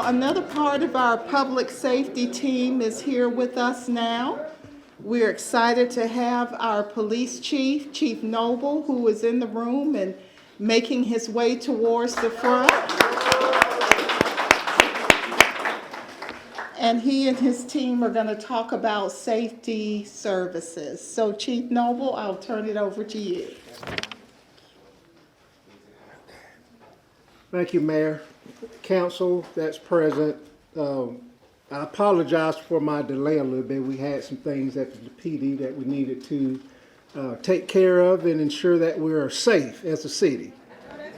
Another part of our public safety team is here with us now. We're excited to have our police chief, Chief Noble, who is in the room and making his way towards the front. And he and his team are going to talk about safety services. So Chief Noble, I'll turn it over to you. Thank you, Mayor. Council that's present, I apologize for my delay a little bit. We had some things at the PD that we needed to take care of and ensure that we are safe as a city.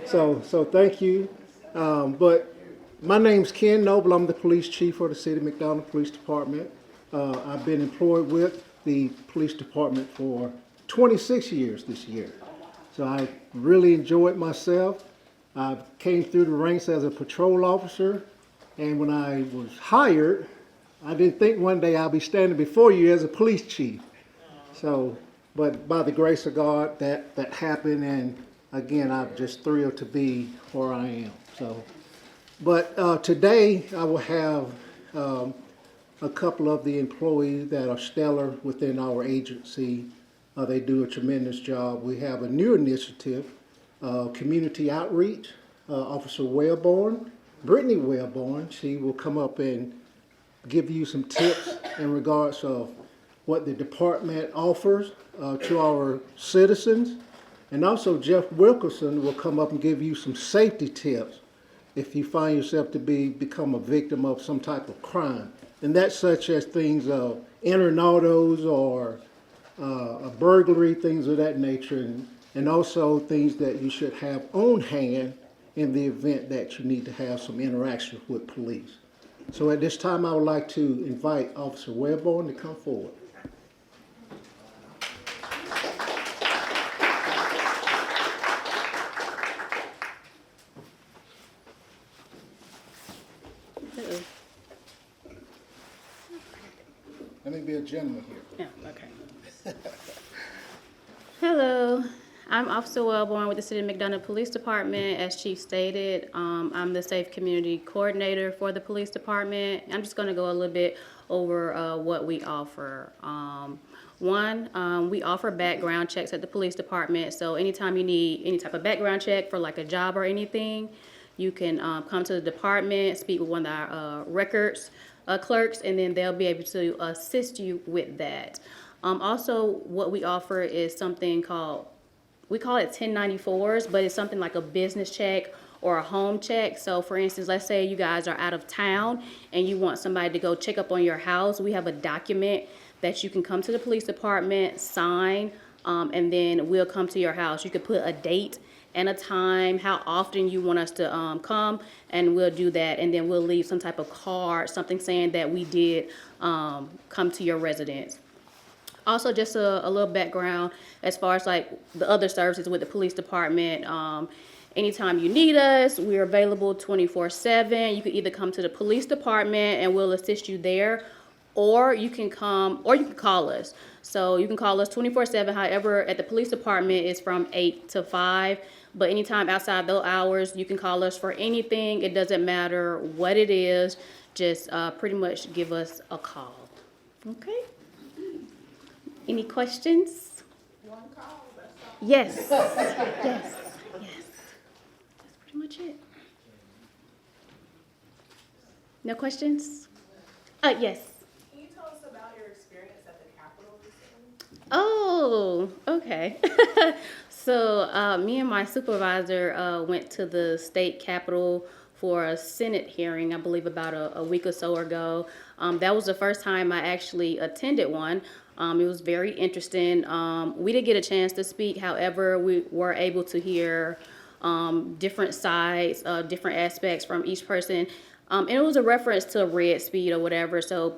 So thank you. But my name's Ken Noble. I'm the police chief for the city of McDonough Police Department. I've been employed with the police department for 26 years this year. So I really enjoyed myself. I came through the ranks as a patrol officer, and when I was hired, I didn't think one day I'll be standing before you as a police chief. So, but by the grace of God, that happened, and again, I'm just thrilled to be where I am. So, but today I will have a couple of the employees that are stellar within our agency. They do a tremendous job. We have a new initiative. Community outreach, Officer Wellborn, Brittany Wellborn. She will come up and give you some tips in regards of what the department offers to our citizens. And also Jeff Wilkerson will come up and give you some safety tips if you find yourself to become a victim of some type of crime. And that's such as things of entering autos or a burglary, things of that nature. And also things that you should have on hand in the event that you need to have some interaction with police. So at this time, I would like to invite Officer Wellborn to come forward. Let me be a gentleman here. Yeah, okay. Hello. I'm Officer Wellborn with the City of McDonough Police Department. As Chief stated, I'm the Safe Community Coordinator for the Police Department. I'm just going to go a little bit over what we offer. We offer background checks at the Police Department. So anytime you need any type of background check for like a job or anything, you can come to the department, speak with one of our records clerks, and then they'll be able to assist you with that. Also, what we offer is something called, we call it 1094s, but it's something like a business check or a home check. So for instance, let's say you guys are out of town and you want somebody to go check up on your house. We have a document that you can come to the police department, sign, and then we'll come to your house. You could put a date and a time, how often you want us to come, and we'll do that. And then we'll leave some type of card, something saying that we did come to your residence. Also, just a little background as far as like the other services with the police department. Anytime you need us, we're available 24/7. You can either come to the police department and we'll assist you there, or you can come, or you can call us. So you can call us 24/7. However, at the police department, it's from 8 to 5. But anytime outside those hours, you can call us for anything. It doesn't matter what it is. Just pretty much give us a call. Okay? Any questions? One call, that's all. Yes. Yes. That's pretty much it. No questions? Yes. Can you tell us about your experience at the Capitol recently? Oh, okay. So me and my supervisor went to the state capitol for a Senate hearing, I believe about a week or so ago. That was the first time I actually attended one. It was very interesting. We didn't get a chance to speak. However, we were able to hear different sides, different aspects from each person. And it was a reference to red speed or whatever. So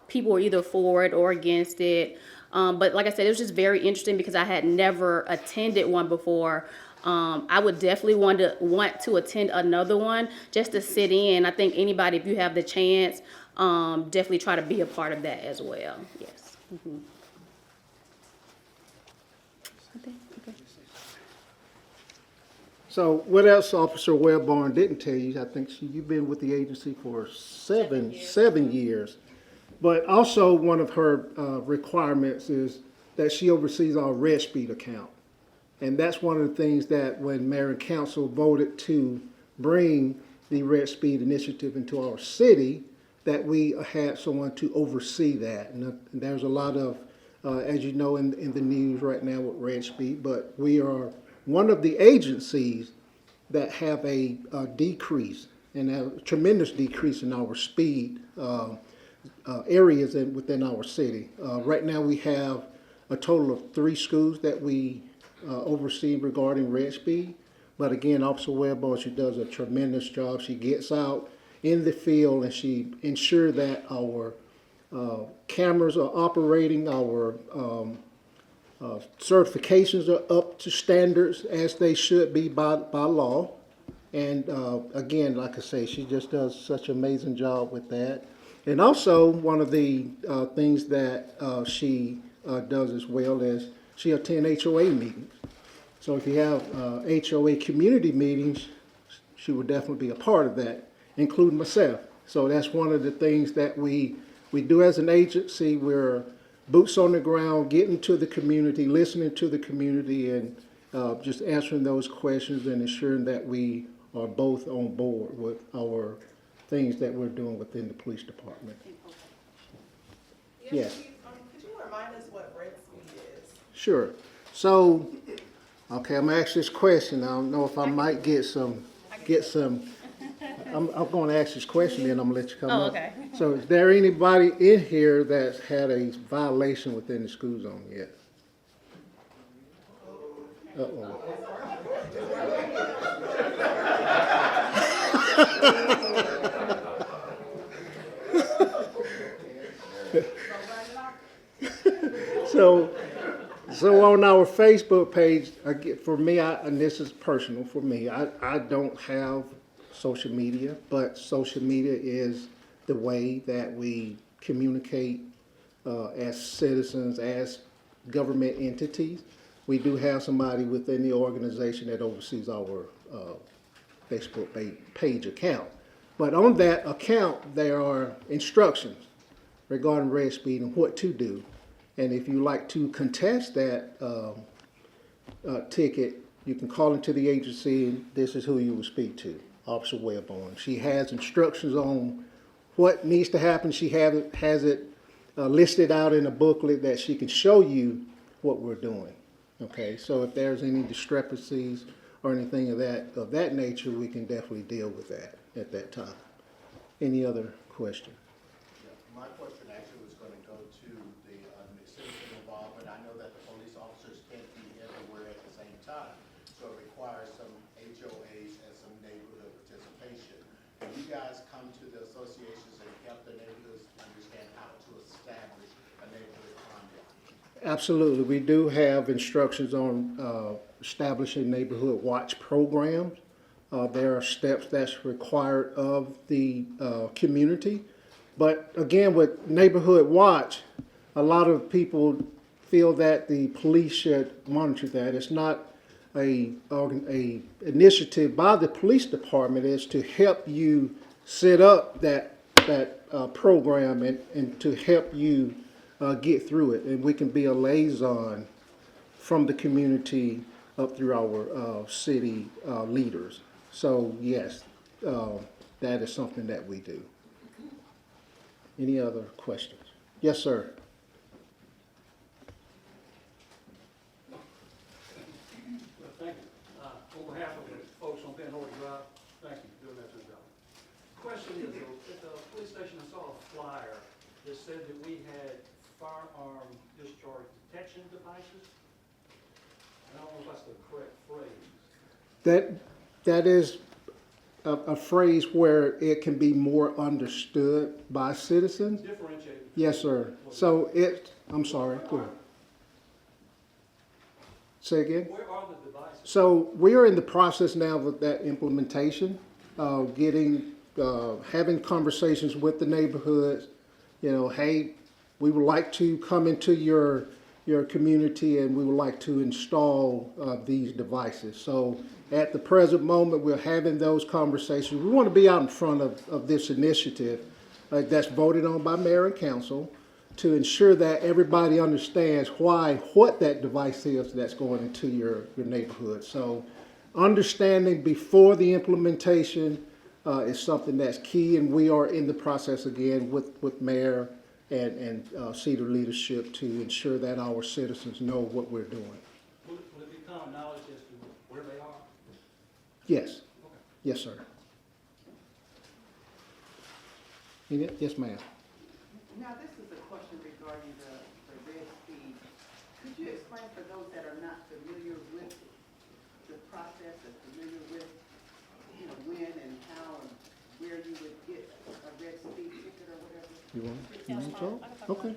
people were either for it or against it. But like I said, it was just very interesting because I had never attended one before. I would definitely want to attend another one just to sit in. I think anybody, if you have the chance, definitely try to be a part of that as well. Yes. Mm-hmm. Okay. So what else Officer Wellborn didn't tell you, I think you've been with the agency for seven years. But also one of her requirements is that she oversees our red speed account. And that's one of the things that when Mayor and Council voted to bring the Red Speed Initiative into our city, that we had someone to oversee that. And there's a lot of, as you know, in the news right now with Red Speed, but we are one of the agencies that have a decrease, and a tremendous decrease in our speed areas within our city. Right now we have a total of 3 schools that we oversee regarding red speed. But again, Officer Wellborn, she does a tremendous job. She gets out in the field and she ensures that our cameras are operating, our certifications are up to standards as they should be by law. And again, like I say, she just does such an amazing job with that. And also, one of the things that she does as well is she attends HOA meetings. So if you have HOA community meetings, she will definitely be a part of that, including myself. So that's one of the things that we do as an agency. We're boots on the ground, getting to the community, listening to the community, and just answering those questions and ensuring that we are both on board with our things that we're doing within the police department. Yes. Chief, could you remind us what red speed is? Sure. So, okay, I'm gonna ask this question. I don't know if I might get some. I'm going to ask this question, then I'm gonna let you come up. Okay. So, is there anybody in here that's had a violation within the school zone yet? Uh-oh. So on our Facebook page, for me, and this is personal for me, I don't have social media, but social media is the way that we communicate as citizens, as government entities. We do have somebody within the organization that oversees our Facebook page account. But on that account, there are instructions regarding red speed and what to do. And if you like to contest that ticket, you can call into the agency, and this is who you will speak to, Officer Wellborn. She has instructions on what needs to happen. She has it listed out in a booklet that she can show you what we're doing. Okay, so if there's any discrepancies or anything of that nature, we can definitely deal with that at that time. Any other question? My question actually was going to go to the citizen involvement. I know that the police officers can't be everywhere at the same time, so it requires some HOAs and some neighborhood participation. Can you guys come to the associations and help the neighborhoods understand how to establish a neighborhood crime watch? Absolutely. We do have instructions on establishing neighborhood watch programs. There are steps that's required of the community. But again, with neighborhood watch, a lot of people feel that the police should monitor that. It's not a initiative by the police department. It's to help you set up that program and to help you get through it. And we can be a liaison from the community up through our city leaders. So yes, that is something that we do. Any other questions? Yes, sir. Well, thank you. On behalf of the folks on Penhorn Drive, thank you for doing that to the job. Question is, at the police station, I saw a flyer that said that we had firearm discharge detection devices. I don't know if that's the correct phrase. That is a phrase where it can be more understood by citizens. Differentiated. Yes, sir. So I'm sorry, go ahead. Say again? Where are the devices? So we are in the process now of that implementation, having conversations with the neighborhoods. You know, hey, we would like to come into your your community, and we would like to install these devices. So at the present moment, we're having those conversations. We want to be out in front of this initiative that's voted on by mayor and council to ensure that everybody understands what that device is that's going into your neighborhood. So understanding before the implementation is something that's key, and we are in the process again with mayor and city leadership to ensure that our citizens know what we're doing. Will it be common knowledge as to where they are? Yes. Yes, sir. Yes, ma'am. Now, this is a question regarding the red speed. Could you explain for those that are not familiar with the process, and familiar with, you know, when and how and where you would get a red speed ticket or whatever? You want to talk? Okay.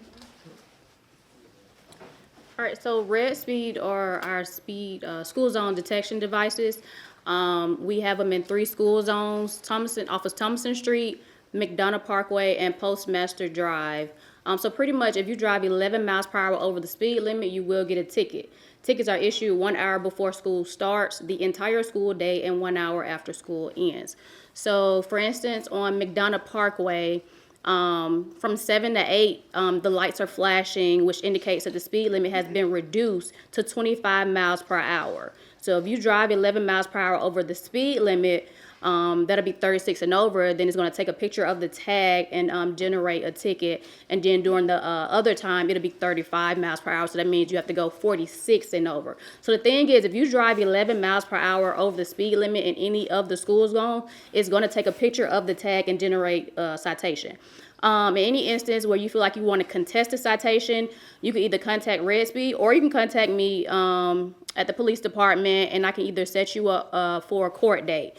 All right, so red speed are our school zone detection devices. We have them in 3 school zones, off of Thomason Street, McDonough Parkway, and Postmaster Drive. So pretty much if you drive 11 miles per hour over the speed limit, you will get a ticket. Tickets are issued 1 hour before school starts, the entire school day, and 1 hour after school ends. So for instance, on McDonough Parkway, from 7 to 8, the lights are flashing, which indicates that the speed limit has been reduced to 25 miles per hour. So if you drive 11 miles per hour over the speed limit, that'll be 36 and over, then it's going to take a picture of the tag and generate a ticket. And then during the other time, it'll be 35 miles per hour. So that means you have to go 46 and over. So the thing is, if you drive 11 miles per hour over the speed limit in any of the school zone, it's going to take a picture of the tag and generate a citation. In any instance where you feel like you want to contest a citation, you can either contact Red Speed or you can contact me at the police department, and I can either set you up for a court date.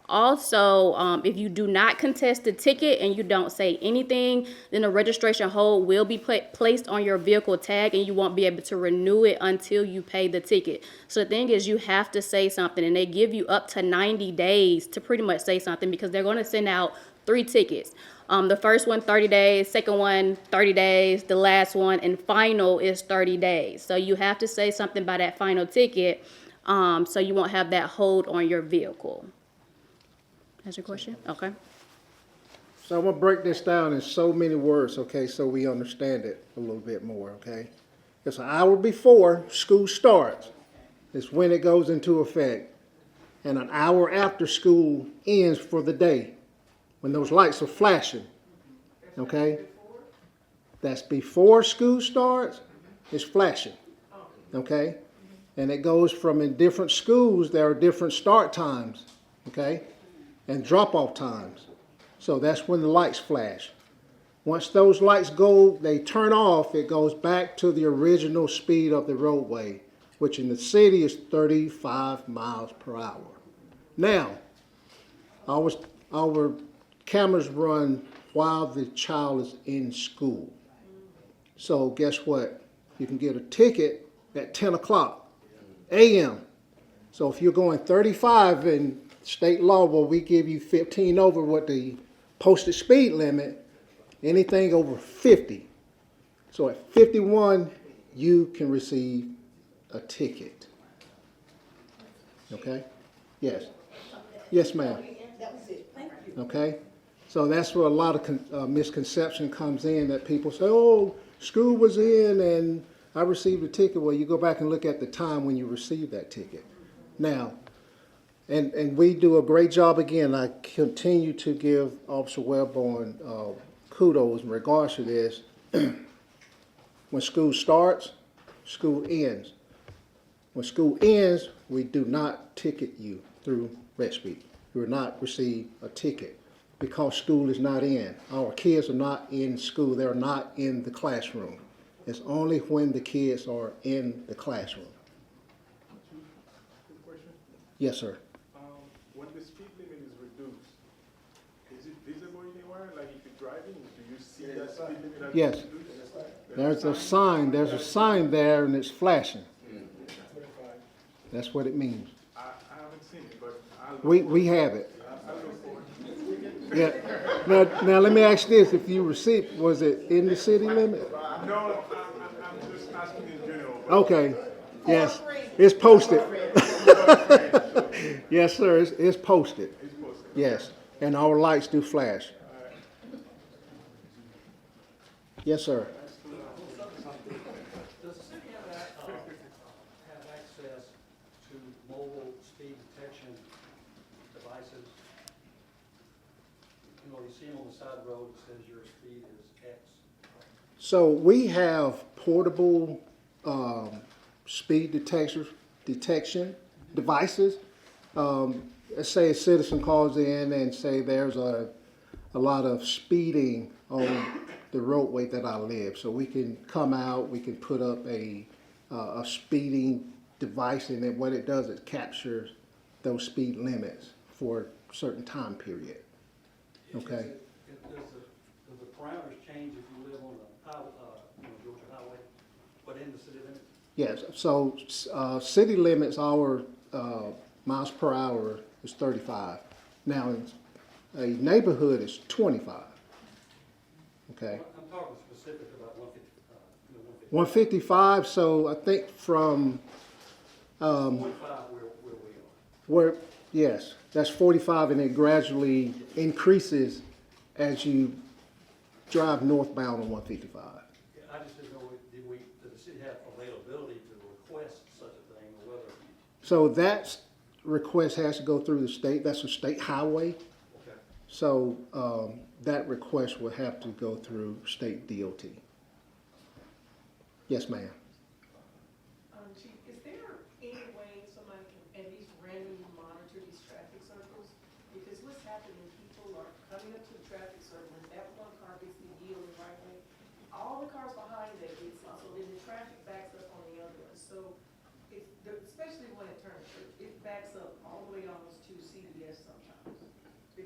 Also, if you do not contest the ticket and you don't say anything, then a registration hold will be placed on your vehicle tag, and you won't be able to renew it until you pay the ticket. So the thing is, you have to say something, and they give you up to 90 days to pretty much say something, because they're going to send out 3 tickets. The first one, 30 days, second one, 30 days, the last one, and final is 30 days. So you have to say something by that final ticket, so you won't have that hold on your vehicle. That's your question? Okay. So I'm going to break this down in so many words, okay, so we understand it a little bit more, okay? It's an hour before school starts. It's when it goes into effect. And an hour after school ends for the day, when those lights are flashing, okay? That's before school starts, it's flashing, okay? And it goes from, in different schools, there are different start times, okay? And drop-off times. So that's when the lights flash. Once those lights go, they turn off, it goes back to the original speed of the roadway, which in the city is 35 miles per hour. Now, our cameras run while the child is in school. So guess what? You can get a ticket at 10 o'clock a.m. So if you're going 35 in state law, where we give you 15 over what the posted speed limit, anything over 50. So at 51, you can receive a ticket. Okay? Yes. Yes, ma'am. Okay? So that's where a lot of misconception comes in, that people say, oh, school was in and I received a ticket. Well, you go back and look at the time when you received that ticket. Now, and we do a great job. Again, I continue to give Officer Wellborn kudos in regards to this. When school starts, school ends. When school ends, we do not ticket you through Red Speed. You will not receive a ticket because school is not in. Our kids are not in school. They're not in the classroom. It's only when the kids are in the classroom. Yes, sir. When the speed limit is reduced, is it visible anywhere? Like if you're driving, do you see that speed limit has Yes. been reduced? There's a sign. There's a sign there, and it's flashing. That's what it means. I haven't seen it, but I'll look We have it. I'll look for it. Yeah. Now let me ask this: if you received, was it in the city limit? No, I'm just asking in general. Okay, yes, it's posted. Yes, sir, it's posted. Yes, and our lights do flash. Yes, sir. Does the city have access to mobile speed detection devices? You know, you see them on the side of the road, it says your speed is X. So we have portable speed detection devices. Let's say a citizen calls in and say there's a lot of speeding on the roadway that I live. So we can come out, we can put up a speeding device, and then what it does is captures those speed limits for a certain time period. Okay. Does the parameters change if you live on the highway, Georgia highway, but in the city limits? Yes, so city limits, our miles per hour is 35. Now, in a neighborhood is 25. Okay. I'm talking specific about 150, 155, so I think from 45 where we are. where, yes, that's 45, and it gradually increases as you drive northbound on 155. I just didn't know, did the city have availability to request such a thing, or whether, So that request has to go through the state. That's a state highway. okay. So that request will have to go through state DOT. Yes, ma'am. Chief, is there any way somebody can at least randomly monitor these traffic circles? Because what's happening, people are coming up to the traffic circle, and that one car gets the yield the right way. All the cars behind that gets it, so then the traffic backs up on the other one. So especially when it turns, it backs up all the way almost to CBS sometimes.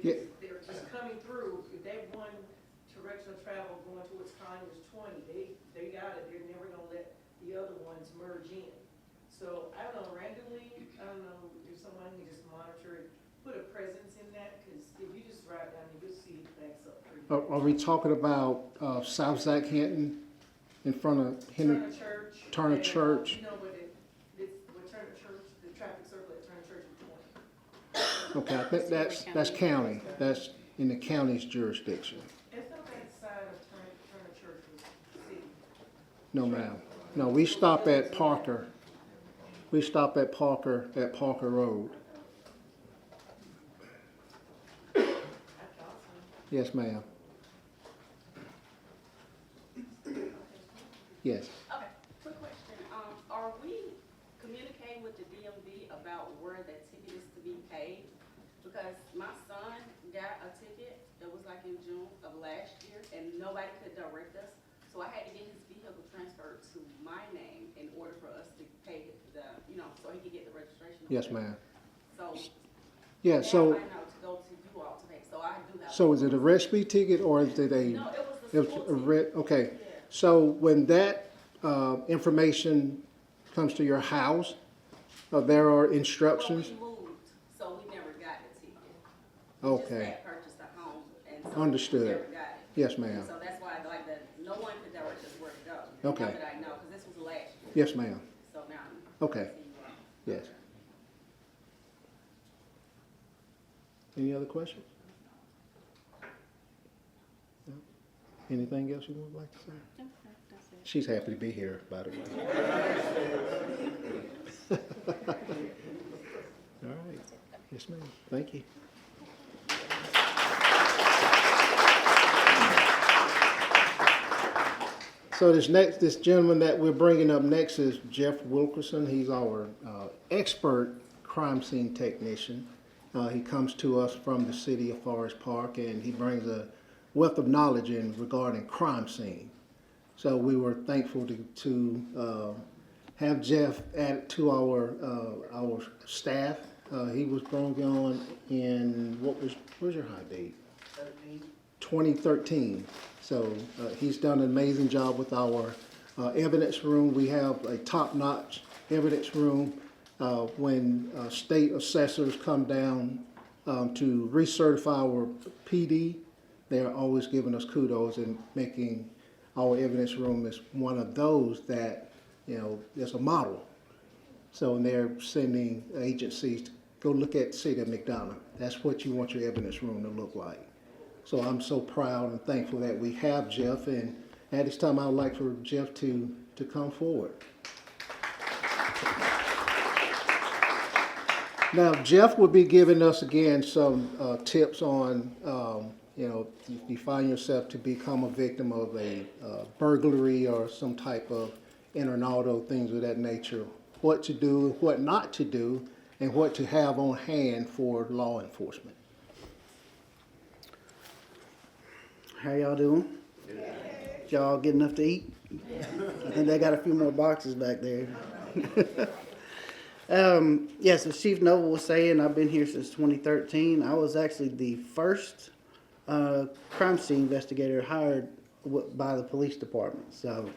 Yeah. Because they're just coming through, if that one direction of travel going towards Conyers 20, they got it, they're never gonna let the other ones merge in. So, I don't know, randomly, I don't know if someone can just monitor it, put a presence in that, because if you just drive down, you'll see it backs up pretty Are bad. we talking about South Zach Hinton in front of Henry? Turner Church. Turner and, Church. You know, where where Turner Church, the traffic circle at Turner Church is 20. Okay, I think that's county. That's in the county's jurisdiction. It's not that side of Turner Church was city. No, ma'am. No, we stop at Parker. We stop at Parker Road. I thought so. Yes, ma'am. Yes. Okay, quick question. Are we communicating with the DMV about where that ticket is to be paid? Because my son got a ticket that was like in June of last year, and nobody could direct us. So I had to get his vehicle transferred to my name in order for us to pay so he could get the registration. Yes, ma'am. So Yeah, now so, I know to go to you all to pay, so I do have. so is it a red speed ticket or is it a? No, it was the It was school a ticket. red, okay. Yeah. So when that information comes to your house, there are Well, instructions? we moved, so we never got the ticket. Okay. We just had purchased a home, and so Understood. we never got it. Yes, ma'am. So that's why, like, no one could direct us where to go. Okay. Now that I know, because this was last year, Yes, ma'am. so now. Okay. Yes. Any other questions? No? Anything else you would like to say? No, that's it. She's happy to be here, by the way. All right. Yes, ma'am. Thank you. So this gentleman that we're bringing up next is Jeff Wilkerson. He's our expert crime scene technician. He comes to us from the city of Forest Park, and he brings a wealth of knowledge in regarding crime scene. So we were thankful to have Jeff added to our staff. He was brought on in what's your high date? 2013. So he's done an amazing job with our evidence room. We have a top-notch evidence room. When state assessors come down to recertify our PD, they're always giving us kudos and making our evidence room is one of those that there's a model. So and they're sending agencies to go look at the city of McDonough. That's what you want your evidence room to look like. So I'm so proud and thankful that we have Jeff, and at this time I would like for Jeff to come forward. Now, Jeff will be giving us again some tips on, if you find yourself to become a victim of a burglary or some type of auto, things of that nature, what to do, what not to do, and what to have on hand for law enforcement. How y'all doing? Did y'all get enough to eat? I think they got a few more boxes back there. Yes, as Chief Noble was saying, I've been here since 2013. I was actually the first crime scene investigator hired by the police department. So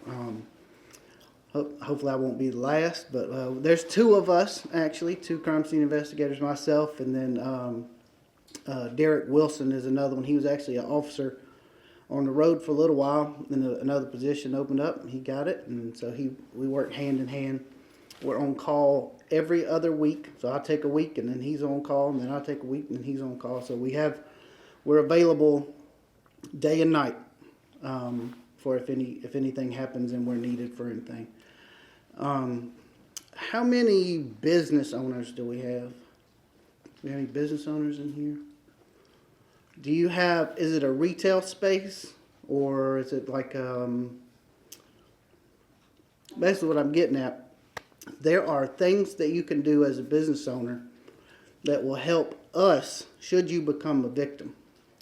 hopefully I won't be the last, but there's two of us, actually, two crime scene investigators, myself, and then Derek Wilson is another one. He was actually an officer on the road for a little while, and another position opened up, and he got it, and so we work hand in hand. We're on call every other week, so I take a week, and then he's on call, and then I take a week, and then he's on call. So we're available day and night for if anything happens and we're needed for anything. How many business owners do we have? Do we have any business owners in here? Is it a retail space, or is it like, basically what I'm getting at, there are things that you can do as a business owner that will help us should you become a victim.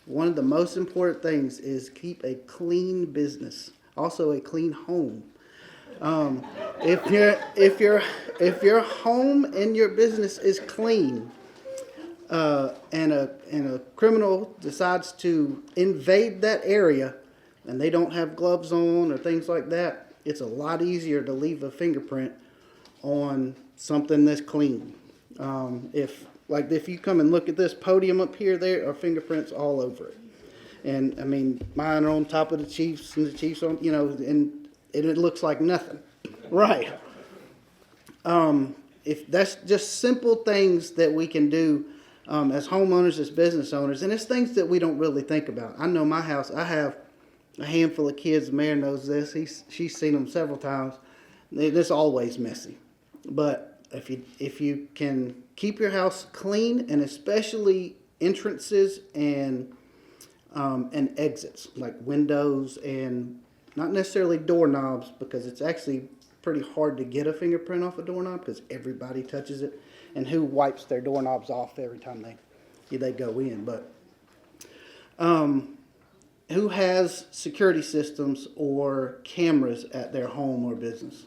One of the most important things is keep a clean business, also a clean home. If your home and your business is clean, and a criminal decides to invade that area and they don't have gloves on or things like that, it's a lot easier to leave a fingerprint on something that's clean. If you come and look at this podium up here, there are fingerprints all over it. And I mean, mine are on top of the Chiefs and the Chiefs on, and it looks like nothing. Right. If that's just simple things that we can do as homeowners, as business owners, and it's things that we don't really think about. I know my house, I have a handful of kids. The mayor knows this. She's seen them several times. It's always messy. But if you can keep your house clean, and especially entrances and exits, like windows and not necessarily doorknobs, because it's actually pretty hard to get a fingerprint off a doorknob because everybody touches it. And who wipes their doorknobs off every time they go in? But who has security systems or cameras at their home or business?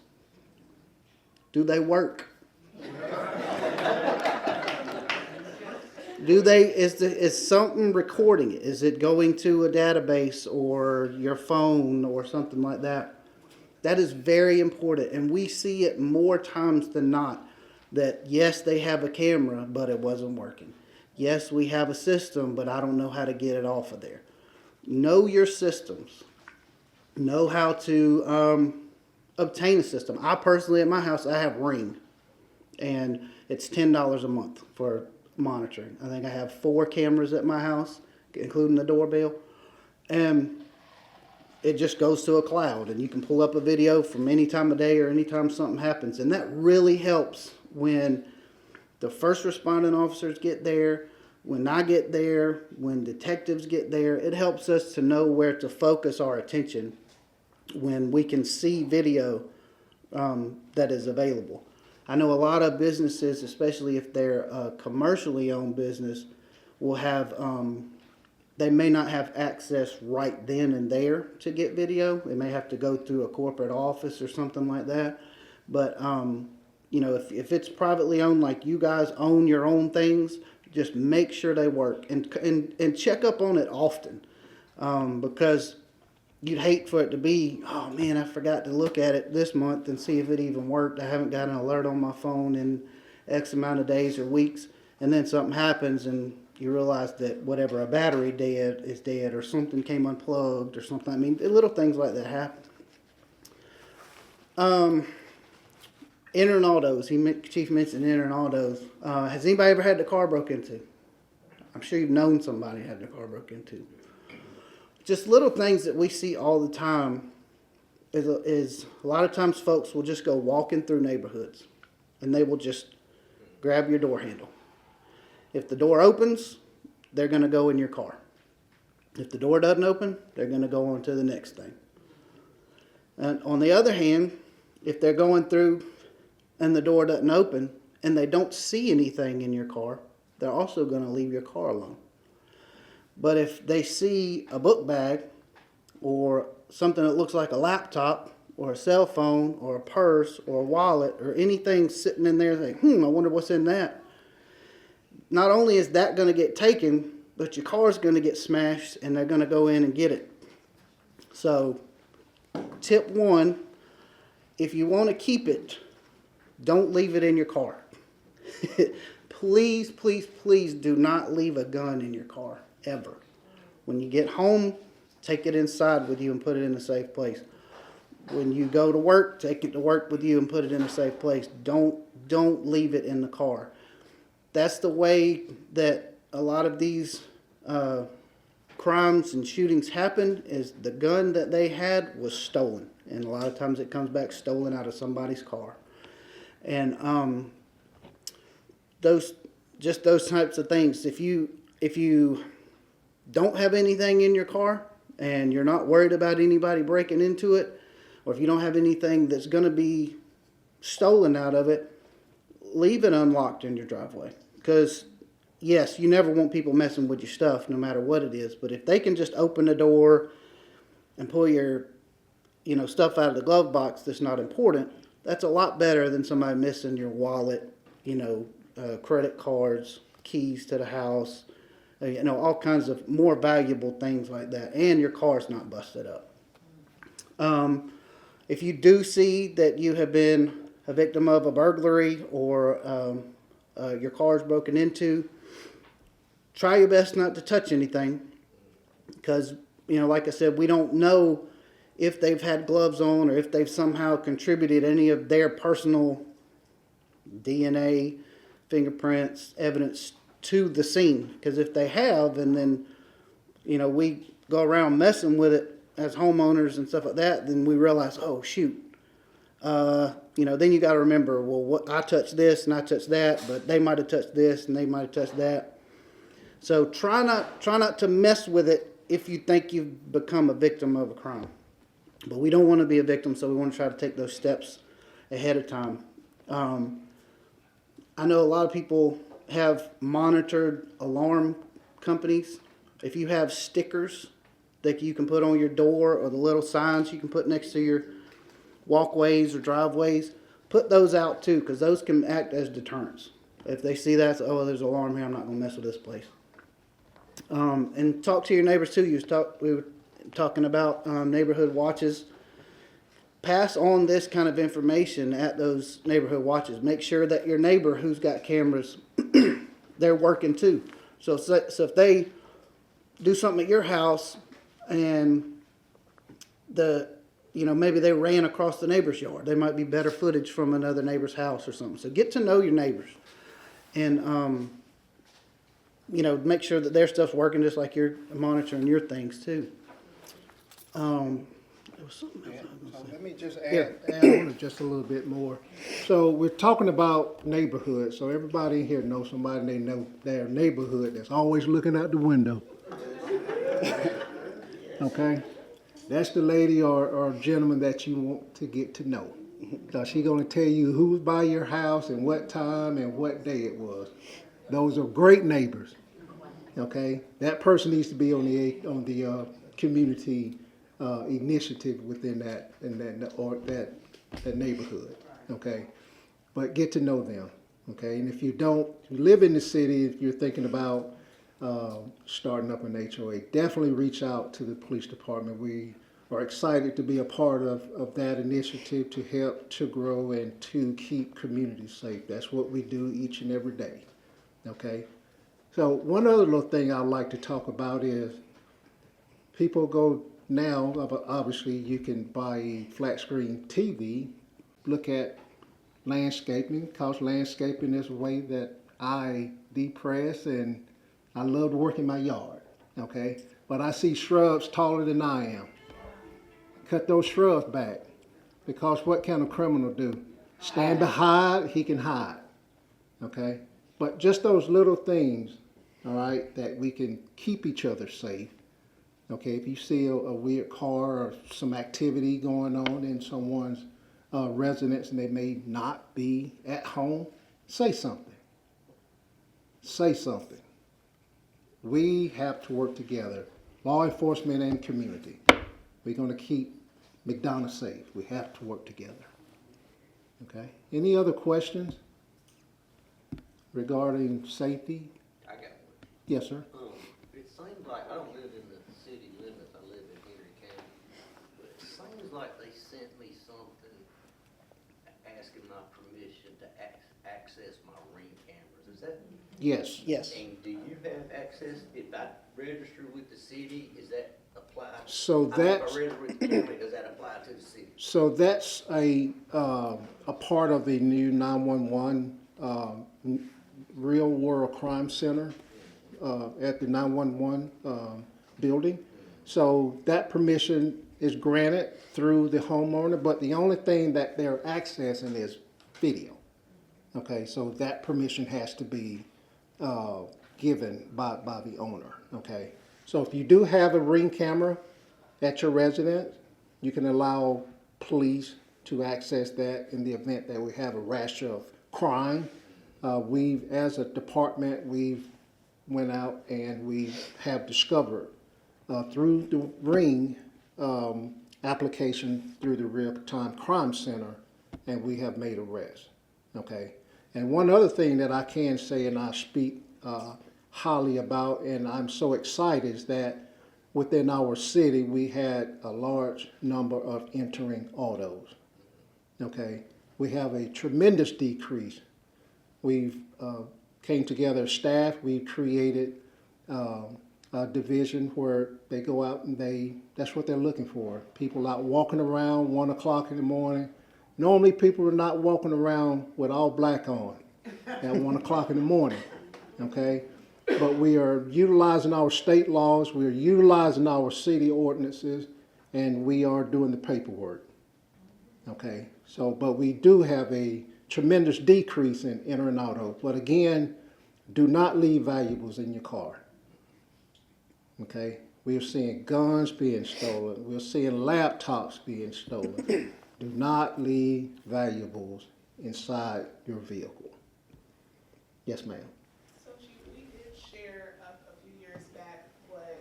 Do they work? Is something recording it? Is it going to a database or your phone or something like that? That is very important, and we see it more times than not. That yes, they have a camera, but it wasn't working. Yes, we have a system, but I don't know how to get it off of there. Know your systems. Know how to obtain a system. I personally, at my house, I have Ring, and it's $10 a month for monitoring. I think I have 4 cameras at my house, including the doorbell, and it just goes to a cloud, and you can pull up a video from any time of day or any time something happens, and that really helps when the first responding officers get there, when I get there, when detectives get there. It helps us to know where to focus our attention when we can see video that is available. I know a lot of businesses, especially if they're a commercially owned business, will have, they may not have access right then and there to get video. They may have to go through a corporate office or something like that. But if it's privately owned, like you guys own your own things, just make sure they work and check up on it often, because you'd hate for it to be, oh man, I forgot to look at it this month and see if it even worked. I haven't got an alert on my phone in X amount of days or weeks, and then something happens and you realize that whatever, a battery is dead, or something came unplugged or something. I mean, little things like that happen. Enter and autos. Chief mentioned enter and autos. Has anybody ever had their car broke into? I'm sure you've known somebody had their car broke into. Just little things that we see all the time is a lot of times folks will just go walking through neighborhoods and they will just grab your door handle. If the door opens, they're going to go in your car. If the door doesn't open, they're going to go on to the next thing. And on the other hand, if they're going through and the door doesn't open and they don't see anything in your car, they're also going to leave your car alone. But if they see a book bag or something that looks like a laptop or a cell phone or a purse or a wallet or anything sitting in there, they think, I wonder what's in that. Not only is that going to get taken, but your car's going to get smashed and they're going to go in and get it. So, tip 1, if you want to keep it, don't leave it in your car. Please, please, please do not leave a gun in your car, ever. When you get home, take it inside with you and put it in a safe place. When you go to work, take it to work with you and put it in a safe place. Don't leave it in the car. That's the way that a lot of these crimes and shootings happen, is the gun that they had was stolen. And a lot of times it comes back stolen out of somebody's car. And those types of things. If you don't have anything in your car and you're not worried about anybody breaking into it, or if you don't have anything that's going to be stolen out of it, leave it unlocked in your driveway. Because, yes, you never want people messing with your stuff no matter what it is. But if they can just open the door and pull your stuff out of the glove box that's not important, that's a lot better than somebody missing your wallet, credit cards, keys to the house, all kinds of more valuable things like that. And your car's not busted up. If you do see that you have been a victim of a burglary or your car's broken into, try your best not to touch anything. Because, like I said, we don't know if they've had gloves on or if they've somehow contributed any of their personal DNA, fingerprints, evidence to the scene. Because if they have, and then, we go around messing with it as homeowners and stuff like that, then we realize, oh, shoot. Then you got to remember, well, I touched this and I touched that, but they might have touched this and they might have touched that. So try not to mess with it if you think you've become a victim of a crime. But we don't want to be a victim, so we want to try to take those steps ahead of time. I know a lot of people have monitored alarm companies. If you have stickers that you can put on your door or the little signs you can put next to your walkways or driveways, put those out too, because those can act as deterrents. If they see that, there's an alarm here, I'm not going to mess with this place. And talk to your neighbors too. We were talking about neighborhood watches. Pass on this kind of information at those neighborhood watches. Make sure that your neighbor who's got cameras, they're working too. So if they do something at your house and maybe they ran across the neighbor's yard, there might be better footage from another neighbor's house or something. So get to know your neighbors and make sure that their stuff's working just like you're monitoring your things too. There was something else I was gonna say. Let me just Yeah, add on it just a little bit more. So we're talking about neighborhoods. So everybody here knows somebody they know their neighborhood that's always looking out the window. Okay? That's the lady or gentleman that you want to get to know. Because she's going to tell you who's by your house and what time and what day it was. Those are great neighbors. Okay? That person needs to be on the community initiative within that neighborhood. Okay? But get to know them. Okay? And if you live in the city, if you're thinking about starting up an HOA, definitely reach out to the police department. We are excited to be a part of that initiative to help to grow and to keep communities safe. That's what we do each and every day. Okay? So one other little thing I'd like to talk about is people go now, obviously you can buy a flat screen TV, look at landscaping, because landscaping is a way that I depress and I love to work in my yard, okay? But I see shrubs taller than I am. Cut those shrubs back, because what can a criminal do? Stand behind, he can hide, okay? But just those little things, all right, that we can keep each other safe. Okay, if you see a weird car or some activity going on in someone's residence and they may not be at home, say something. Say something. We have to work together, law enforcement and community. We're going to keep McDonough safe. We have to work together. Okay, any other questions regarding safety? I got one. Yes, sir. It seems like, I don't live in the city limits, I live in Henry County, but it seems like they sent me something asking my permission to access my Ring cameras. Is that? Yes. Yes. And do you have access, if I register with the city, is that apply? So If that's, I register with the county, does that apply to the city? so that's a part of the new 911 real world crime center at the 911 building. So that permission is granted through the homeowner, but the only thing that they're accessing is video. Okay, so that permission has to be given by the owner. Okay, so if you do have a Ring camera at your residence, you can allow police to access that in the event that we have a rash of crime. We've, as a department, we've went out and we have discovered through the Ring application through the Real-Time Crime Center, and we have made arrests. Okay, and one other thing that I can say, and I speak highly about, and I'm so excited, is that within our city we had a large number of entering autos. Okay, we have a tremendous decrease. We've came together as staff. We've created a division where they go out and that's what they're looking for. People out walking around 1 o'clock in the morning. Normally people are not walking around with all black on at 1 o'clock in the morning, okay? But we are utilizing our state laws, we are utilizing our city ordinances, and we are doing the paperwork, okay? So, but we do have a tremendous decrease in entering auto. But again, do not leave valuables in your car, okay? We are seeing guns being stolen. We're seeing laptops being stolen. Do not leave valuables inside your vehicle. Yes, ma'am. So Chief, we did share a few years back what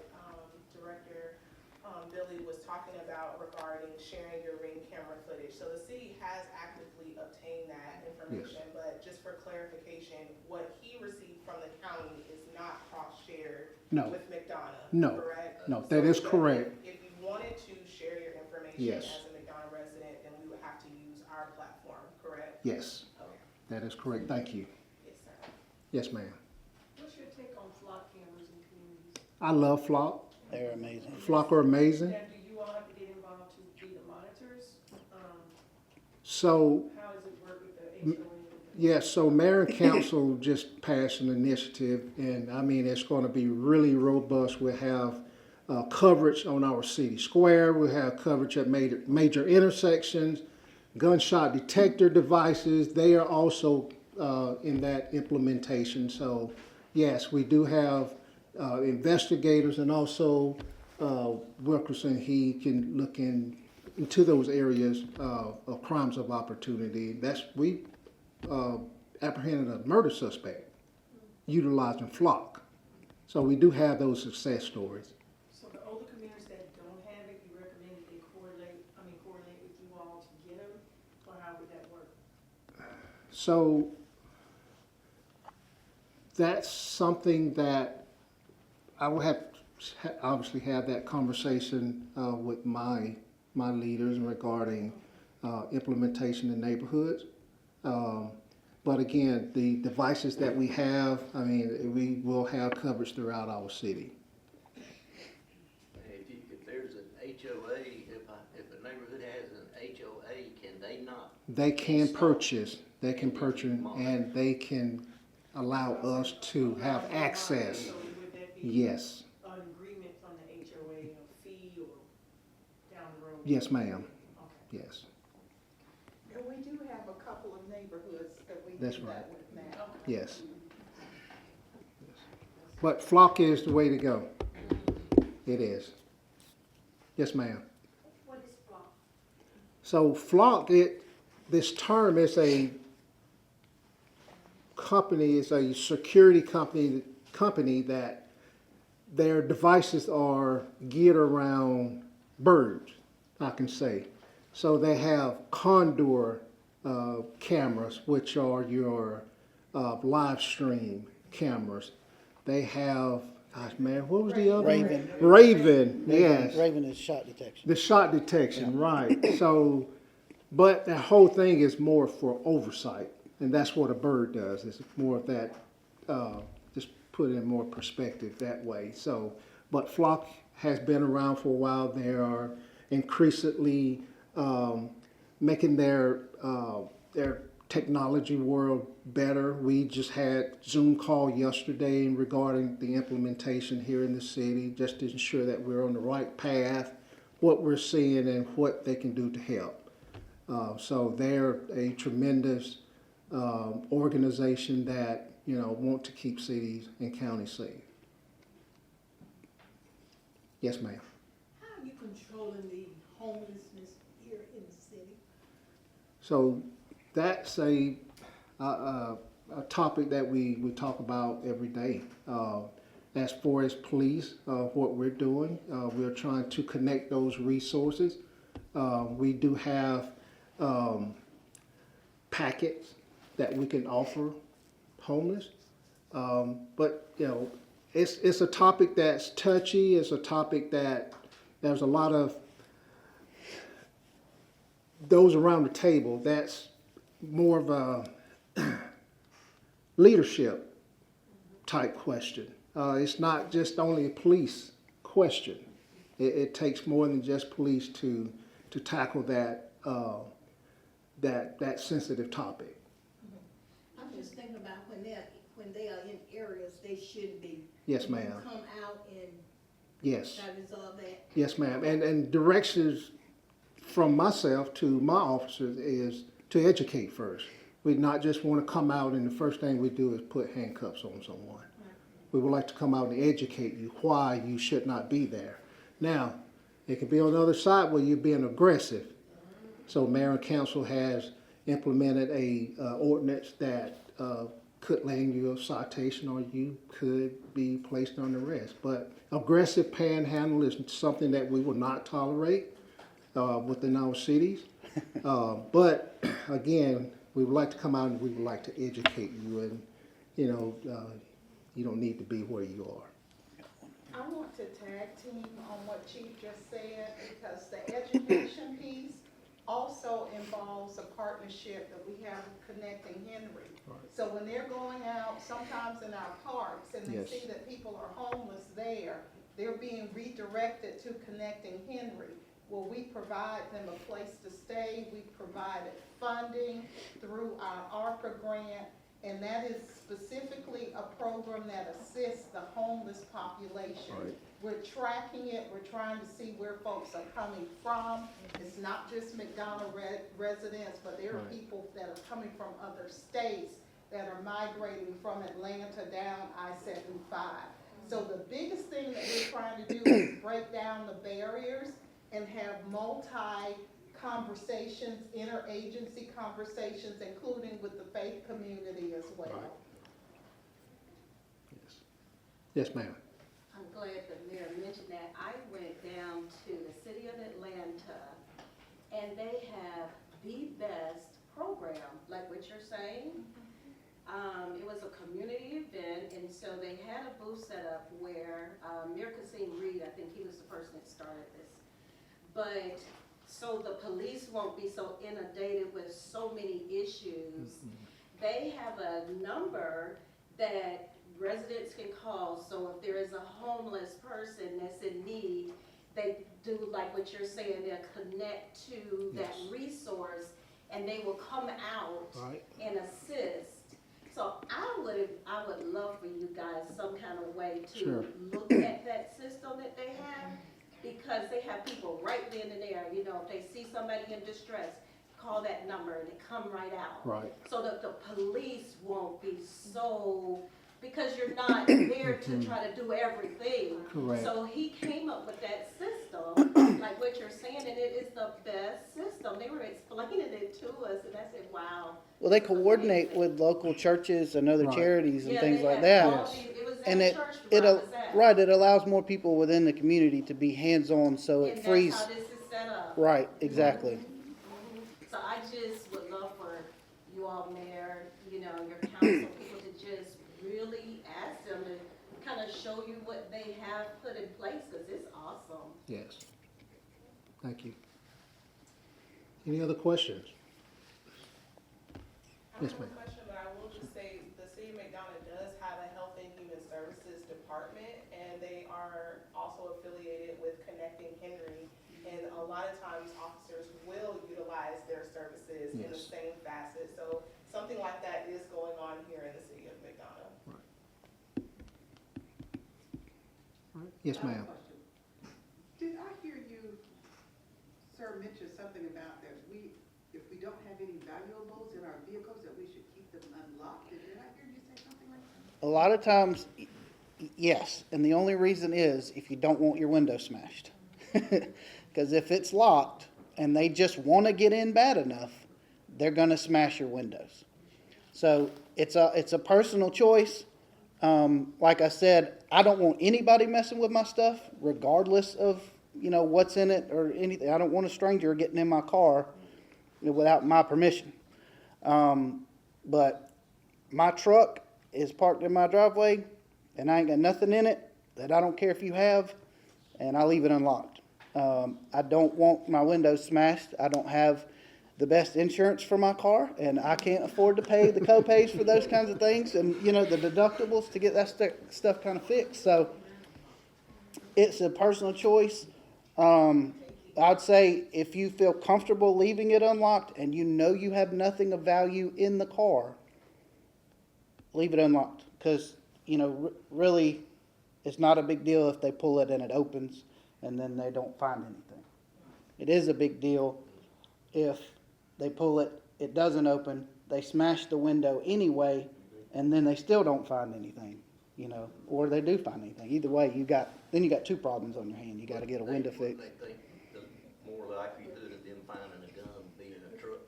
Director Billy was talking about regarding sharing your Ring camera footage. So the city has actively obtained that information, but just for clarification, what he received from the county is not cross-shared No. with McDonough, No. correct? No, that is correct. If you wanted to share your information Yes. as a McDonough resident, then we would have to use our platform, correct? Yes, Okay. that is correct. Thank you. Yes, sir. Yes, ma'am. What's your take on flock cameras in communities? I love Flock. They're amazing. Flock are amazing. Now, do you all have to get involved to be the monitors? So, How does it work with the HOA? yes, so Mayor and Council just passed an initiative, and I mean, it's going to be really robust. We'll have coverage on our city square. We'll have coverage at major intersections, gunshot detector devices. They are also in that implementation. So, yes, we do have investigators and also Wilkerson. He can look into those areas of crimes of opportunity. We apprehended a murder suspect utilizing Flock. So we do have those success stories. So the older communities that don't have it, you recommend that they correlate with you all to get them? Or how would that work? So that's something that I will have obviously have that conversation with my leaders regarding implementation in neighborhoods. But again, the devices that we have, I mean, we will have coverage throughout our city. If there's an HOA, if a neighborhood has an HOA, can they not? They can install? They can purchase and they can allow us to have access. So would that be Yes, an agreement from the HOA, a fee or down the road? yes, ma'am, Okay. yes. And we do have a couple of neighborhoods that we That's do right. that with now. Yes. But flock is the way to go. It is. Yes, ma'am. What is flock? So flock, this term is a company, is a security company that their devices are geared around birds, I can say. So they have condor cameras, which are your live stream cameras. They have, gosh man, what was the other one? Raven. Raven, yes. Raven is shot detection. The shot detection, right. So, but the whole thing is more for oversight, and that's what a bird does. It's more of that, just put it in more perspective that way. So, but flock has been around for a while. They are increasingly making their technology world better. We just had Zoom call yesterday regarding the implementation here in the city, just to ensure that we're on the right path, what we're seeing and what they can do to help. So they're a tremendous organization that, you know, want to keep cities and counties safe. Yes, ma'am. How are you controlling the homelessness here in the city? So that's a topic that we talk about every day. As far as police, what we're doing, we're trying to connect those resources. We do have packets that we can offer homeless, but you know, it's a topic that's touchy. It's a topic that there's a lot of those around the table. That's more of a leadership type question. It's not just only a police question. It takes more than just police to tackle that that sensitive topic. I'm just thinking about when they are in areas they shouldn't be. Yes, ma'am. Come out and Yes. try to resolve that. Yes, ma'am. And directions from myself to my officers is to educate first. We not just want to come out and the first thing we do is put handcuffs on someone. We would like to come out and educate you why you should not be there. Now, it could be on the other side where you're being aggressive. So mayor and council has implemented a ordinance that could land you a citation or you could be placed under arrest. But aggressive panhandle is something that we will not tolerate within our cities. But again, we would like to come out and we would like to educate you, and you know, you don't need to be where you are. I want to tag team on what Chief just said, because the education piece also involves a partnership that we have with Connecting Henry. So when they're going out, sometimes in our parks, and they Yes. see that people are homeless there, they're being redirected to Connecting Henry, where we provide them a place to stay. We provided funding through our ARPA grant, and that is specifically a program that assists the homeless population. Right. We're tracking it, we're trying to see where folks are coming from. It's not just McDonough residents, but there are Right. people that are coming from other states that are migrating from Atlanta down I-75. So the biggest thing that we're trying to do is break down the barriers and have multi-conversations, interagency conversations, including with the faith community as well. Right. Yes. Yes, ma'am. I'm glad the mayor mentioned that. I went down to the city of Atlanta, and they have the best program, like what you're saying. It was a community event, and so they had a booth set up where Mayor Kasim Reed, I think he was the person that started this. But so the police won't be so inundated with so many issues. They have a number that residents can call, so if there is a homeless person that's in need, they do like what you're saying, they'll connect to that Yes. resource, and they will come out Right. and assist. So I would love for you guys some kind of way to Sure. look at that system that they have, because they have people right then and there, you know, if they see somebody in distress, call that number and they come right out. Right. So that the police won't be so, because you're not there to try to do everything. Correct. So he came up with that system, like what you're saying, and it is the best system. They were explaining it to us, and I said, wow. Well, they coordinate with local churches and other Right. charities and Yeah, things they like had that. all these- It was And at it, church where I was at. right, it allows more people within the community to be hands-on, so it And frees, that's how this is set up. right, exactly. So I just would love for you all, Mayor, you know, your council people to just really ask them to kind of show you what they have put in place, because it's awesome. Yes. Thank you. Any other questions? I Yes, have a ma'am. question, but I will just say, the city of McDonough does have a Health and Human Services Department, and they are also affiliated with Connecting Henry. And a lot of times, officers will utilize their services in the Yes. same facet. So something like that is going on here in the city of McDonough. Yes, I have a ma'am. question. Did I hear you, sir, mention something about that if we don't have any valuables in our vehicles, that we should keep them unlocked? Did I hear you say something like that? A lot of times, yes, and the only reason is if you don't want your window smashed. Because if it's locked and they just want to get in bad enough, they're going to smash your windows. So it's a personal choice. Like I said, I don't want anybody messing with my stuff, regardless of, you know, what's in it or anything. I don't want a stranger getting in my car without my permission. But my truck is parked in my driveway, and I ain't got nothing in it that I don't care if you have, and I leave it unlocked. I don't want my windows smashed. I don't have the best insurance for my car, and I can't afford to pay the co-pays for those kinds of things, and, you know, the deductibles to get that stuff kind of fixed. So it's a personal choice. I'd say if you feel comfortable leaving it unlocked and you know you have nothing of value in the car, leave it unlocked. Because, you know, really, it's not a big deal if they pull it and it opens and then they don't find anything. It is a big deal if they pull it, it doesn't open, they smash the window anyway, and then they still don't find anything, you know, or they do find anything. Either way, you got two problems on your hand. You got to get a window fixed. They think the more likelihood of them finding a gun being in a truck.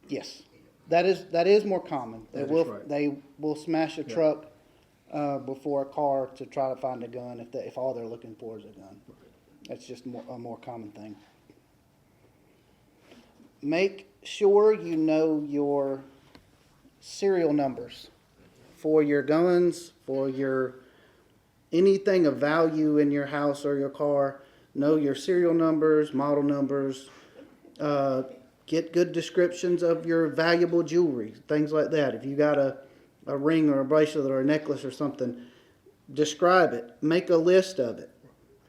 Yes, that is more common. That is right. They will smash a truck before a car to try to find a gun if all they're looking for is a gun. That's just a more common thing. Make sure you know your serial numbers for your guns, for your anything of value in your house or your car. Know your serial numbers, model numbers. Get good descriptions of your valuable jewelry, things like that. If you got a ring or a bracelet or a necklace or something, describe it. Make a list of it.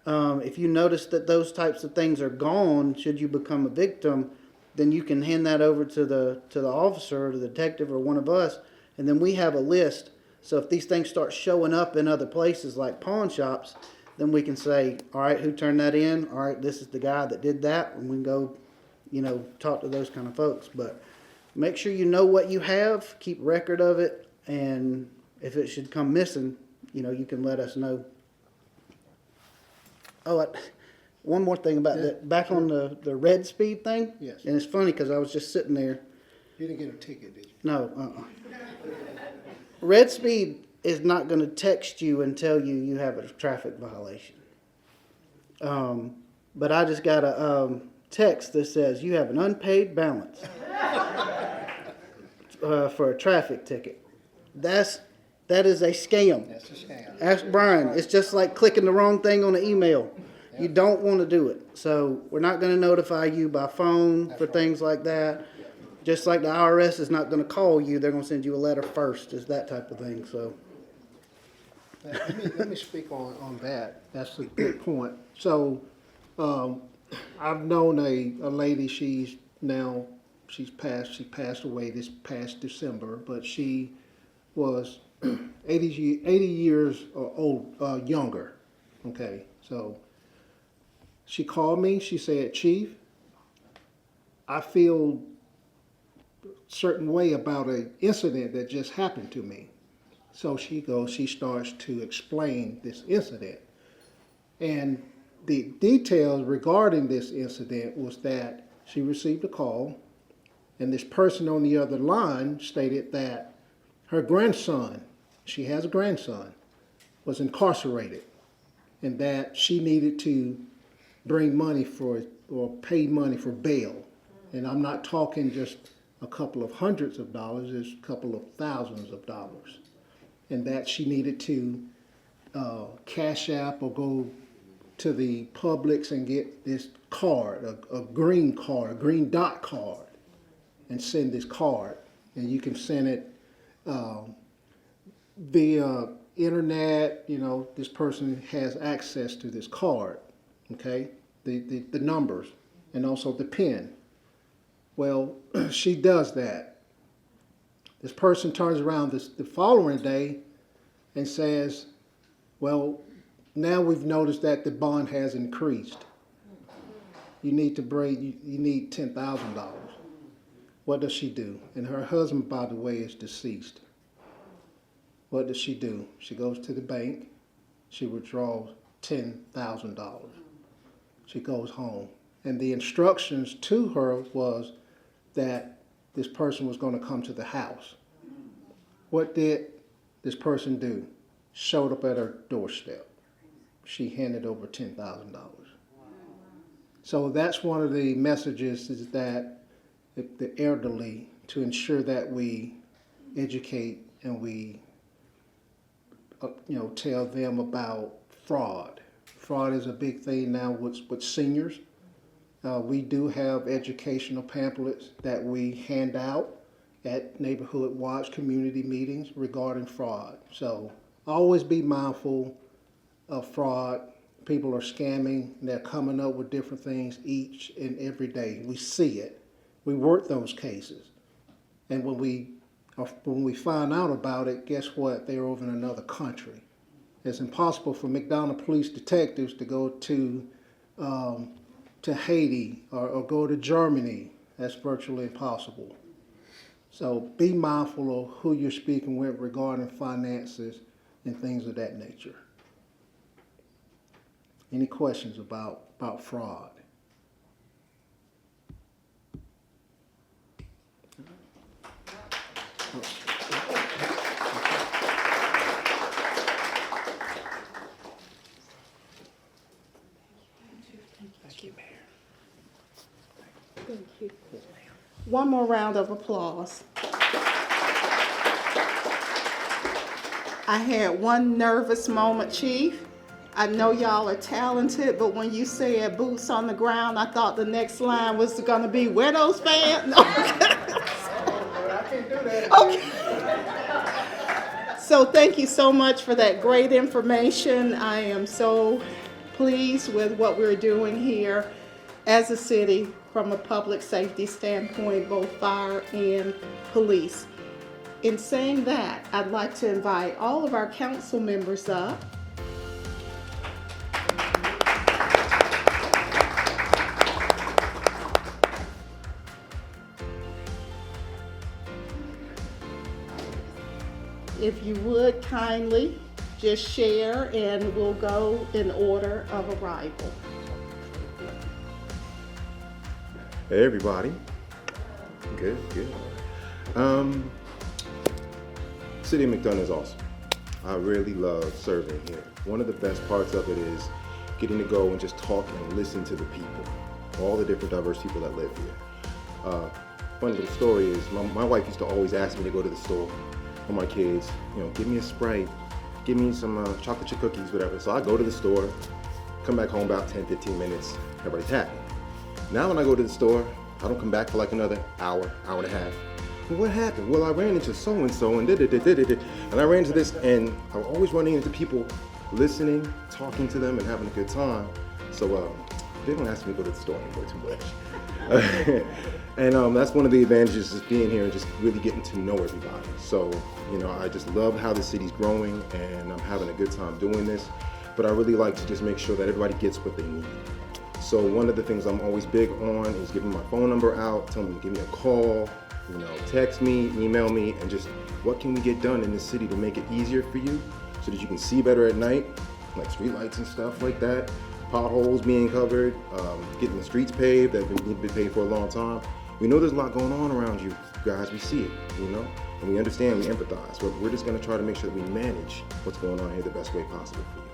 If you notice that those types of things are gone, should you become a victim, then you can hand that over to the officer or the detective or one of us, and then we have a list. So if these things start showing up in other places like pawn shops, then we can say, all right, who turned that in? All right, this is the guy that did that, and we can go, you know, talk to those kind of folks. But make sure you know what you have, keep record of it, and if it should come missing, you know, you can let us know. Oh, one more thing about that. Back on the red speed thing. Yes. And it's funny because I was just sitting there. You didn't get a ticket, did you? No. Red speed is not going to text you and tell you have a traffic violation. But I just got a text that says you have an unpaid balance for a traffic ticket. That is a scam. That's a scam. Ask Brian. It's just like clicking the wrong thing on an email. You don't want to do it. So we're not going to notify you by phone for things like that. Just like the IRS is not going to call you, they're going to send you a letter first. It's that type of thing. So Let me speak on that. That's a good point. So I've known a lady, she's now She passed away this past December, but she was 80 years old, younger. Okay, so she called me. She said, "Chief, I feel a certain way about an incident that just happened to me." So she starts to explain this incident. And the details regarding this incident was that she received a call, and this person on the other line stated that her grandson, she has a grandson, was incarcerated, and that she needed to bring money for, or pay money for bail. And I'm not talking just a couple of hundreds of dollars, it's a couple of thousands of dollars. And that she needed to cash app or go to the Publix and get this card, a green card, a green dot card, and send this card. And you can send it via internet. You know, this person has access to this card, okay? The numbers and also the PIN. Well, she does that. This person turns around the following day and says, well, now we've noticed that the bond has increased. You need to bring, you need $10,000. What does she do? And her husband, by the way, is deceased. What does she do? She goes to the bank. She withdraws $10,000. She goes home. And the instructions to her was that this person was going to come to the house. What did this person do? Showed up at her doorstep. She handed over $10,000. So that's one of the messages, is that the elderly, to ensure that we educate and we tell them about fraud. Fraud is a big thing now with seniors. We do have educational pamphlets that we hand out at Neighborhood Watch community meetings regarding fraud. So always be mindful of fraud. People are scamming. They're coming up with different things each and every day. We see it. We work those cases. And when we find out about it, guess what? They're over in another country. It's impossible for McDonough police detectives to go to Haiti or go to Germany. That's virtually impossible. So be mindful of who you're speaking with regarding finances and things of that nature. Any questions about fraud? One more round of applause. I had one nervous moment, Chief. I know y'all are talented, but when you said boots on the ground, I thought the next line was gonna be, where those fans? No. I can't do that. Okay. So thank you so much for that great information. I am so pleased with what we're doing here as a city from a public safety standpoint, both fire and police. In saying that, I'd like to invite all of our council members up. If you would kindly just share, and we'll go in order of arrival. Hey everybody. Good. City of McDonough is awesome. I really love serving here. One of the best parts of it is getting to go and just talk and listen to the people, all the different diverse people that live here. Funny little story is my wife used to always ask me to go to the store for my kids, give me a Sprite, give me some chocolate chip cookies, whatever. So I go to the store, come back home about 10, 15 minutes, everybody's happy. Now when I go to the store, I don't come back for like another hour and a half. Well, what happened? Well, I ran into so-and-so and and I ran into this, and I'm always running into people listening, talking to them, and having a good time. So they don't ask me to go to the store anymore too much. And that's one of the advantages of being here and just really getting to know everybody. So, you know, I just love how the city's growing and I'm having a good time doing this. But I really like to just make sure that everybody gets what they need. So one of the things I'm always big on is giving my phone number out, telling them to give me a call, you know, text me, email me, and just what can we get done in this city to make it easier for you so that you can see better at night, like street lights and stuff like that, potholes being covered, getting the streets paved that need to be paved for a long time. We know there's a lot going on around you guys, we see it, you know, and we understand, we empathize, but we're just gonna try to make sure that we manage what's going on here the best way possible for you.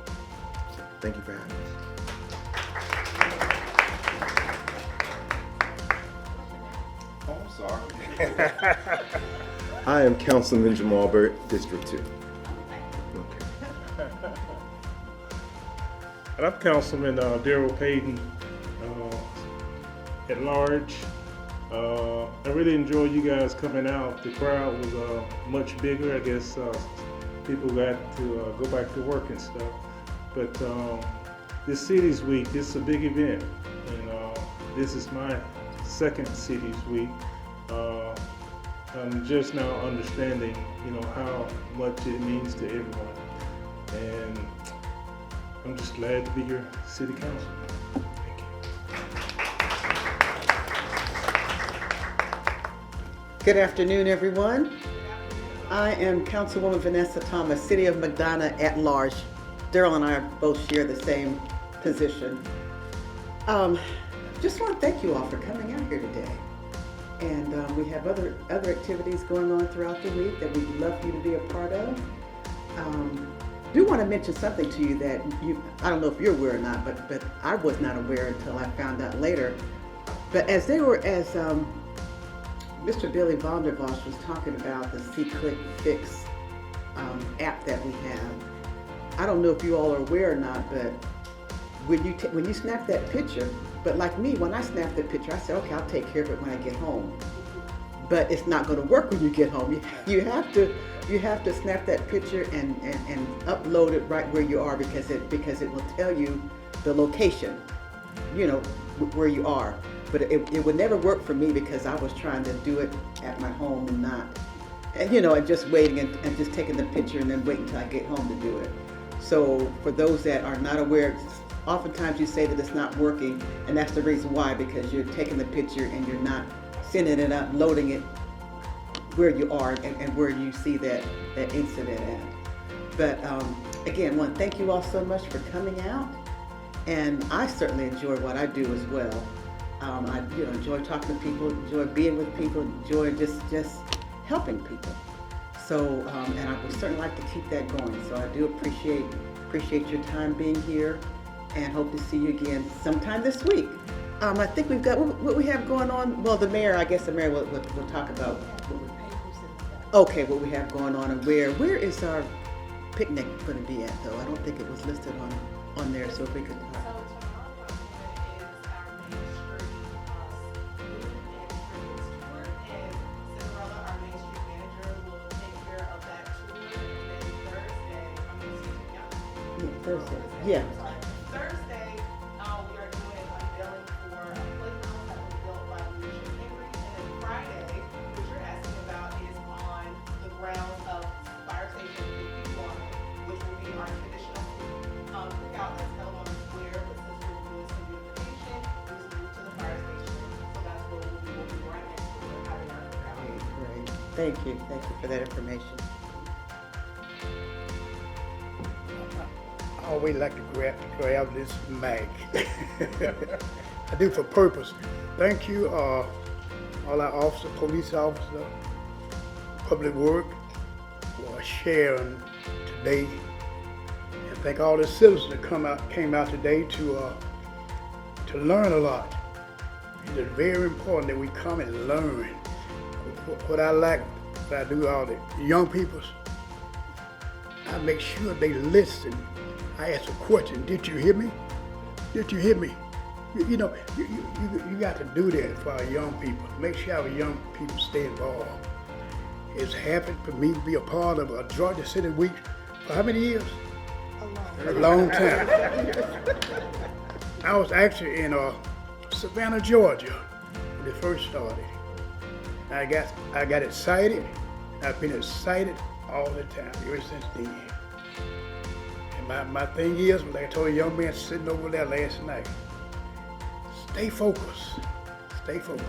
So, thank you for having us. Oh, I'm sorry. I am Councilman Jamal Burt, District 2. Okay. And I'm Councilman Darrell Payton, at large. I really enjoyed you guys coming out. The crowd was much bigger. I guess people got to go back to work and stuff. But this Cities Week, this is a big event. And this is my second Cities Week. I'm just now understanding, you know, how much it means to everyone. And I'm just glad to be your city councilman. Thank you. Good afternoon, everyone. I am Councilwoman Vanessa Thomas, City of McDonough at large. Daryl and I both share the same position. Just want to thank you all for coming out here today. And we have other activities going on throughout the week that we'd love for you to be a part of. Do want to mention something to you that I don't know if you're aware or not, but I was not aware until I found out later. But as Mr. Billy Vondervoss was talking about the See-Click Fix app that we have, I don't know if you all are aware or not, but when you snap that picture, but like me, when I snap the picture, I say, okay, I'll take care of it when I get home. But it's not going to work when you get home. You have to snap that picture and upload it right where you are because it will tell you the location, you know, where you are. But it would never work for me because I was trying to do it at my home and just waiting and just taking the picture and then waiting until I get home to do it. So for those that are not aware, oftentimes you say that it's not working, and that's the reason why, because you're taking the picture and you're not sending it up, loading it where you are and where you see that incident at. But again, I want to thank you all so much for coming out, and I certainly enjoy what I do as well. I enjoy talking to people, enjoy being with people, enjoy just helping people. So, and I would certainly like to keep that going. So I do appreciate your time being here, and hope to see you again sometime this week. I think we've got what we have going on. Well, the mayor will talk about. Okay, what we have going on and where is our picnic going to be at though? I don't think it was listed on there. So if we could. Thursday. Yeah. Thursday, we are doing an unveiling for a playhouse that was built by Leadership Henry. And then Friday, what you're asking about, is on the grounds of Fire Station 51, which will be our traditional cookout that's held on the square. But since we're doing some beautification, we just moved to the fire station. So that's where we'll be right next to it, having our cookout. Great. Thank you for that information. I always like to grab this mag. I do for purpose. Thank you, all our officers, police officers, public work, for sharing today. And thank all the citizens that came out today to learn a lot. It is very important that we come and learn. What I like, what I do all the young people, I make sure they listen. I ask a question, did you hear me? Did you hear me? You got to do that for our young people. Make sure our young people stay involved. It's happened for me to be a part of a Georgia City Week for how many years? A long time. I was actually in Savannah, Georgia, when it first started. I got excited. I've been excited all the time ever since then. And my thing is, like I told a young man sitting over there last night, stay focused. Stay focused.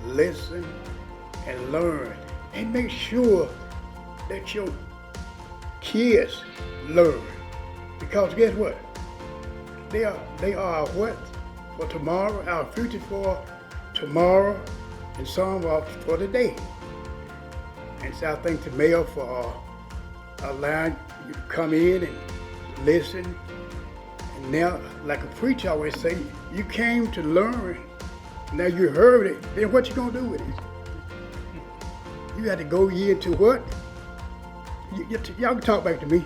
Listen and learn. And make sure that your kids learn. Because guess what? They are our what for tomorrow, our future for tomorrow, and some are for today. And so I thank the mayor for allowing you to come in and listen. And now, like a preacher always say, you came to learn. Now you heard it. Then what you gonna do with it? You got to go into what? Y'all can talk back to me.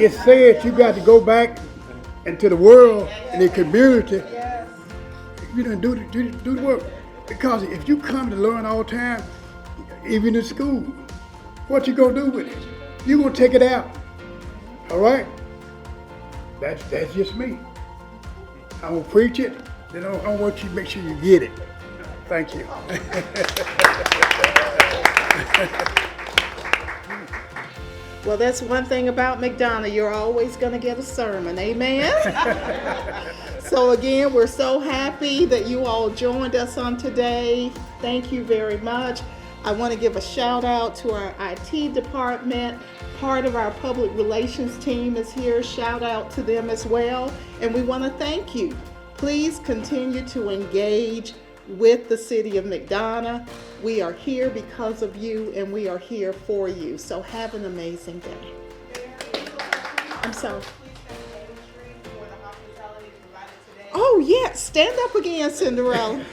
It says you got to go back into the world and the community. You done do the work. Because if you come to learn all the time, even in school, what you gonna do with it? You gonna take it out. All right? That's just me. I'm gonna preach it, then I want you to make sure you get it. Thank you. Well, that's one thing about McDonough. You're always going to get a sermon. Amen? So again, we're so happy that you all joined us on today. Thank you very much. I want to give a shout out to our IT department. Part of our public relations team is here. Shout out to them as well. And we want to thank you. Please continue to engage with the city of McDonough. We are here because of you, and we are here for you. So have an amazing day. I'm sorry. Oh, yes. Stand up again, Cinderella.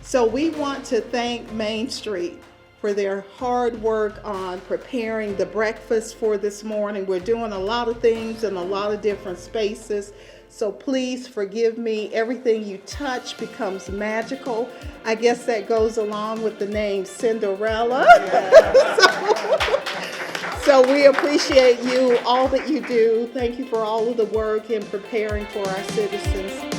So we want to thank Main Street for their hard work on preparing the breakfast for this morning. We're doing a lot of things in a lot of different spaces. So please forgive me. Everything you touch becomes magical. I guess that goes along with the name Cinderella. So we appreciate you, all that you do. Thank you for all of the work in preparing for our citizens.